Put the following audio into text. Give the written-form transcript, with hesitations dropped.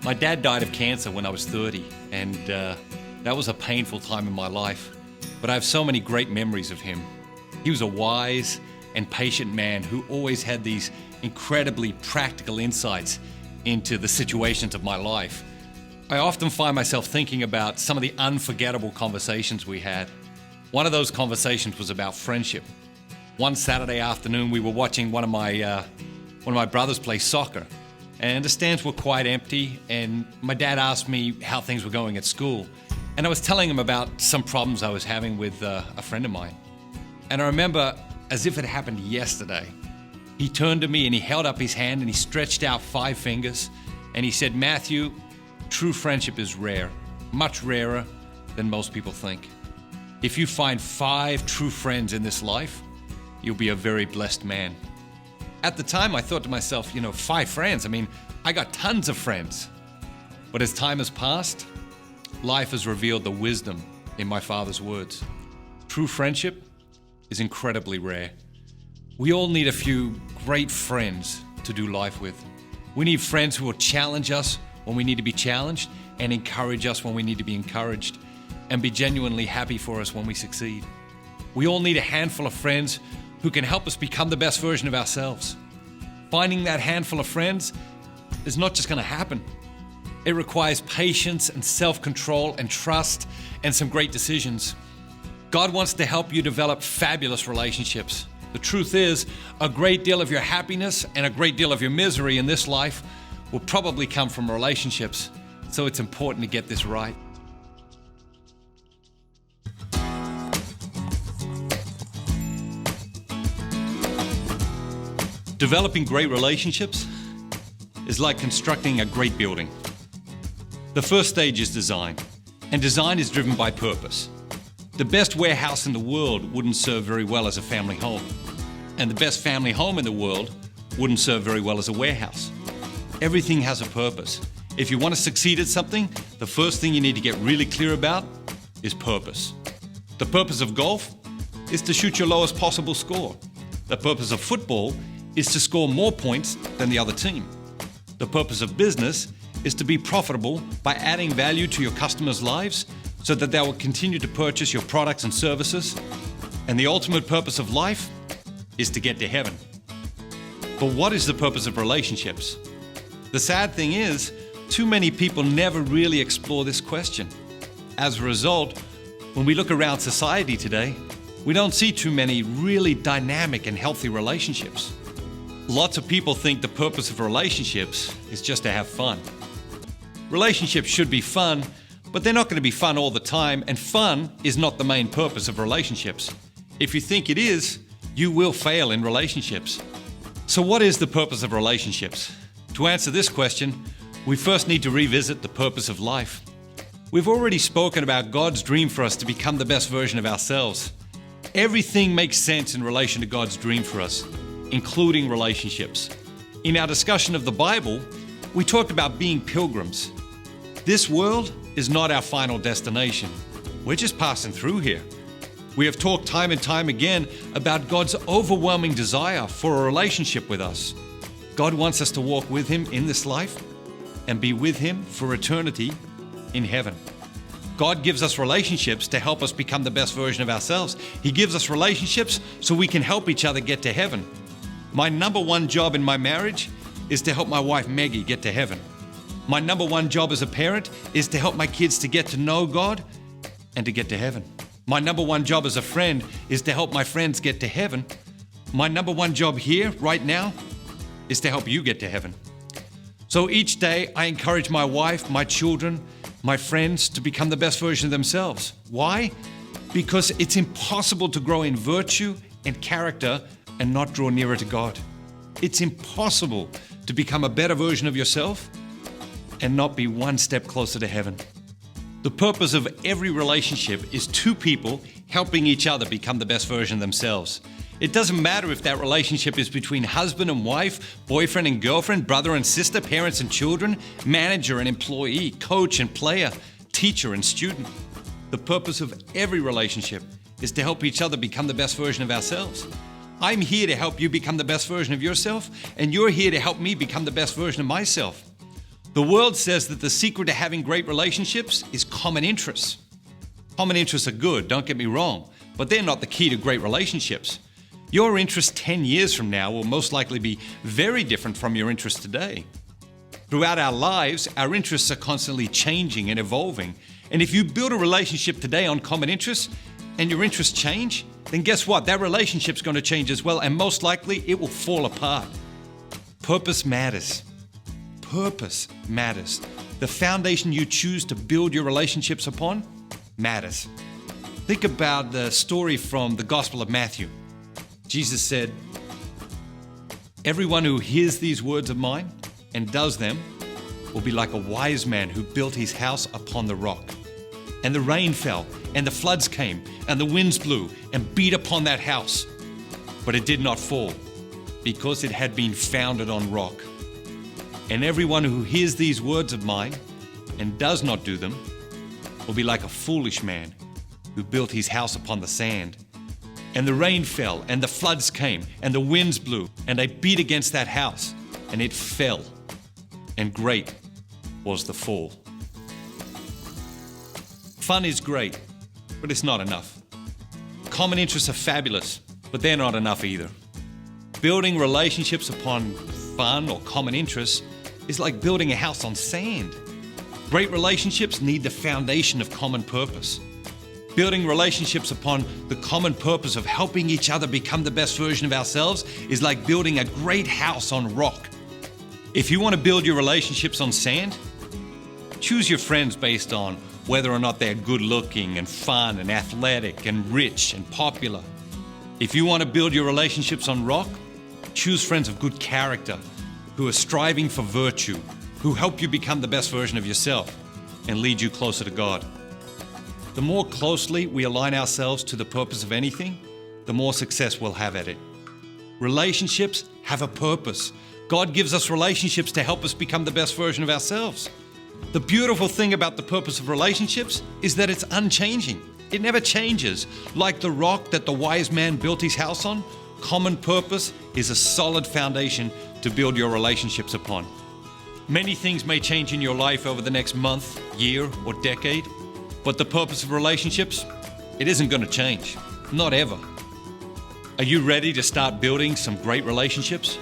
My dad died of cancer when I was 30, and that was a painful time in my life. But I have so many great memories of him. He was a wise and patient man who always had these incredibly practical insights into the situations of my life. I often find myself thinking about some of the unforgettable conversations we had. One of those conversations was about friendship. One Saturday afternoon, we were watching one of my brothers play soccer, and the stands were quite empty, and my dad asked me how things were going at school. And I was telling him about some problems I was having with a friend of mine. And I remember, as if it happened yesterday, he turned to me and he held up his hand and he stretched out 5 fingers and he said, "Matthew, true friendship is rare, much rarer than most people think. If you find 5 true friends in this life, you'll be a very blessed man." At the time, I thought to myself, 5 friends. I got tons of friends. But as time has passed, life has revealed the wisdom in my father's words. True friendship is incredibly rare. We all need a few great friends to do life with. We need friends who will challenge us when we need to be challenged and encourage us when we need to be encouraged and be genuinely happy for us when we succeed. We all need a handful of friends who can help us become the best version of ourselves. Finding that handful of friends is not just going to happen. It requires patience and self-control and trust and some great decisions. God wants to help you develop fabulous relationships. The truth is, a great deal of your happiness and a great deal of your misery in this life will probably come from relationships. So it's important to get this right. Developing great relationships is like constructing a great building. The first stage is design, and design is driven by purpose. The best warehouse in the world wouldn't serve very well as a family home, and the best family home in the world wouldn't serve very well as a warehouse. Everything has a purpose. If you want to succeed at something, the first thing you need to get really clear about is purpose. The purpose of golf is to shoot your lowest possible score. The purpose of football is to score more points than the other team. The purpose of business is to be profitable by adding value to your customers' lives so that they will continue to purchase your products and services. And the ultimate purpose of life is to get to heaven. But what is the purpose of relationships? The sad thing is, too many people never really explore this question. As a result, when we look around society today, we don't see too many really dynamic and healthy relationships. Lots of people think the purpose of relationships is just to have fun. Relationships should be fun, but they're not going to be fun all the time, and fun is not the main purpose of relationships. If you think it is, you will fail in relationships. So what is the purpose of relationships? To answer this question, we first need to revisit the purpose of life. We've already spoken about God's dream for us to become the best version of ourselves. Everything makes sense in relation to God's dream for us, including relationships. In our discussion of the Bible, we talked about being pilgrims. This world is not our final destination. We're just passing through here. We have talked time and time again about God's overwhelming desire for a relationship with us. God wants us to walk with Him in this life and be with Him for eternity in heaven. God gives us relationships to help us become the best version of ourselves. He gives us relationships so we can help each other get to heaven. My number one job in my marriage is to help my wife Maggie get to heaven. My number one job as a parent is to help my kids to get to know God and to get to heaven. My number one job as a friend is to help my friends get to heaven. My number one job here, right now, is to help you get to heaven. So each day I encourage my wife, my children, my friends to become the best version of themselves. Why? Because it's impossible to grow in virtue and character and not draw nearer to God. It's impossible to become a better version of yourself and not be one step closer to heaven. The purpose of every relationship is 2 people helping each other become the best version of themselves. It doesn't matter if that relationship is between husband and wife, boyfriend and girlfriend, brother and sister, parents and children, manager and employee, coach and player, teacher and student. The purpose of every relationship is to help each other become the best version of ourselves. I'm here to help you become the best version of yourself, and you're here to help me become the best version of myself. The world says that the secret to having great relationships is common interests. Common interests are good, don't get me wrong, but they're not the key to great relationships. Your interests 10 years from now will most likely be very different from your interests today. Throughout our lives, our interests are constantly changing and evolving. And if you build a relationship today on common interests and your interests change, then guess what? That relationship's going to change as well, and most likely it will fall apart. Purpose matters. Purpose matters. The foundation you choose to build your relationships upon matters. Think about the story from the Gospel of Matthew. Jesus said, "Everyone who hears these words of mine and does them will be like a wise man who built his house upon the rock. And the rain fell, and the floods came, and the winds blew and beat upon that house. But it did not fall, because it had been founded on rock. And everyone who hears these words of mine and does not do them will be like a foolish man who built his house upon the sand. And the rain fell, and the floods came, and the winds blew, and they beat against that house, and it fell. And great was the fall." Fun is great, but it's not enough. Common interests are fabulous, but they're not enough either. Building relationships upon fun or common interests is like building a house on sand. Great relationships need the foundation of common purpose. Building relationships upon the common purpose of helping each other become the best version of ourselves is like building a great house on rock. If you want to build your relationships on sand, choose your friends based on whether or not they're good looking and fun and athletic and rich and popular. If you want to build your relationships on rock, choose friends of good character who are striving for virtue, who help you become the best version of yourself and lead you closer to God. The more closely we align ourselves to the purpose of anything, the more success we'll have at it. Relationships have a purpose. God gives us relationships to help us become the best version of ourselves. The beautiful thing about the purpose of relationships is that it's unchanging. It never changes. Like the rock that the wise man built his house on, common purpose is a solid foundation to build your relationships upon. Many things may change in your life over the next month, year, or decade, but the purpose of relationships, it isn't going to change. Not ever. Are you ready to start building some great relationships?